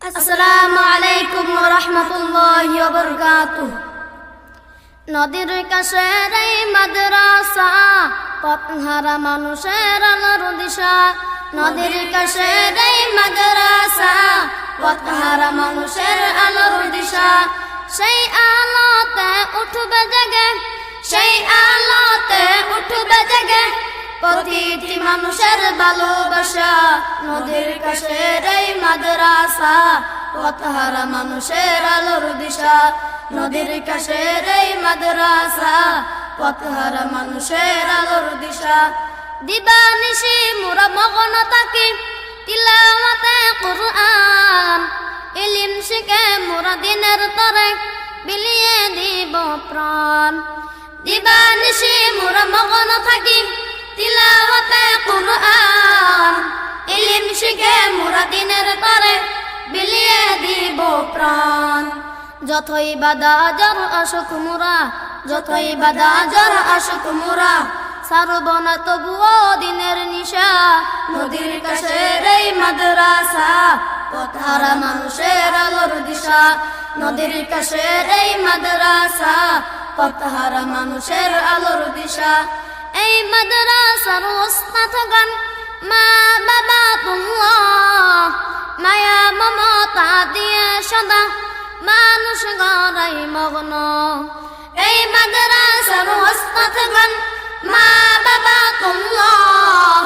আসসালামু আলাইকুম ওয়া রাহমাতুল্লাহি ওয়া বারাকাতুহু। নদীর কাছের এই মাদ্রাসা, পথহারা মানুষের আলোর দিশা। নদীর কাছের এই মাদ্রাসা, পথহারা মানুষের আলোর দিশা। সেই আলোতে উঠবে জেগে, সেই আলোতে উঠবে জেগে প্রতিটি মানুষের ভালোবাসা। নদীর কাছের এই মাদ্রাসা, পথহারা মানুষের আলোর দিশা। নদীর কাছের এই মাদ্রাসা, পথহারা মানুষের আলোর দিশা। দিবানিশি মোরা মগন থাকি তিলাওয়াতে কুরআন, ইলম শিখে মোরা দিনের তরে বিলিয়ে দিব প্রাণ। দিবানিশি মোরা মগন থাকি তিলাওয়াতে কুরআন, ইলম শিখে মোরা দিনের তরে বিলিয়ে দিব প্রাণ। যতই বাধা জ্বর আসুক মোরা, যতই বাধা জ্বর আসুক মোরা, সারব না তবুও দিনের নিশা। নদীর কাছের এই মাদ্রাসা, পথহারা মানুষের আলোর দিশা। নদীর কাছের এই মাদ্রাসা, পথহারা মানুষের আলোর দিশা। এই মাদ্রাসার ওস্তাদগণ মা বাবা তুল্লাহ, মায়া মমতা দিয়ে সদা মানুষ গড়াই মগ্ন। এই মাদ্রাসার ওস্তাদগণ মা বাবা তুল্লাহ,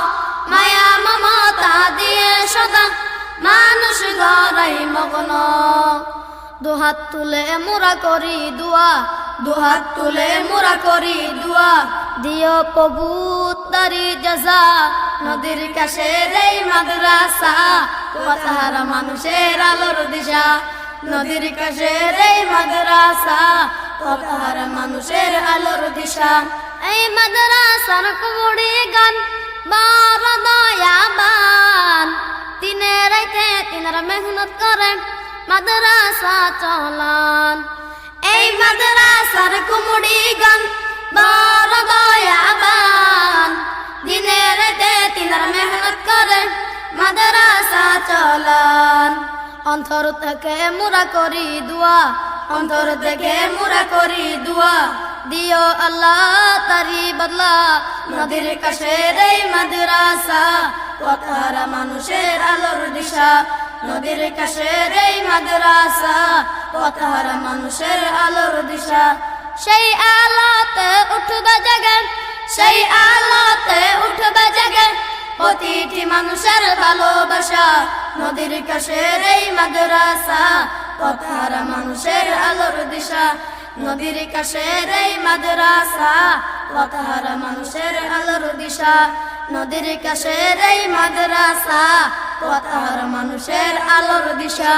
মায়া মমতা দিয়ে সদা মানুষ গড়াই মগ্ন। দুহাত তুলে মোরা করি দুয়া, দুহাত তুলে মোরা করি দুয়া, দিও প্রভু তারি জাযা। নদীর কাছের এই মাদ্রাসা, পথহারা মানুষের আলোর দিশা। নদীর কাছের এই মাদ্রাসা, পথহারা মানুষের আলোর দিশা। এই মাদ্রাসার কুমুরি গান বড় দয়াবান, দিনে রাইতে তিনারা মেহনত করে মাদ্রাসা চলান। এই মাদ্রাসার কুমুরি গান বড় দয়াবান, দিনে রাইতে তিনারা মেহনত করে মাদ্রাসা চলান। অন্তর থেকে মোরা করি দুয়া, অন্তর থেকে মোরা করি দুয়া, দিও আল্লাহ তারি বদলা। নদীর কাছের এই মাদ্রাসা, পথহারা মানুষের আলোর দিশা। নদীর কাছের এই মাদ্রাসা, পথহারা মানুষের আলোর দিশা। সেই আলোতে উঠবে জেগে, সেই আলোতে উঠবে জেগে প্রতিটি মানুষের ভালোবাসা। নদীর কাছের এই মাদ্রাসা, পথহারা মানুষের আলোর দিশা। নদীর কাছের এই মাদ্রাসা, পথহারা মানুষের আলোর দিশা। নদীর কাছের এই মাদ্রাসা, পথহারা মানুষের আলোর দিশা।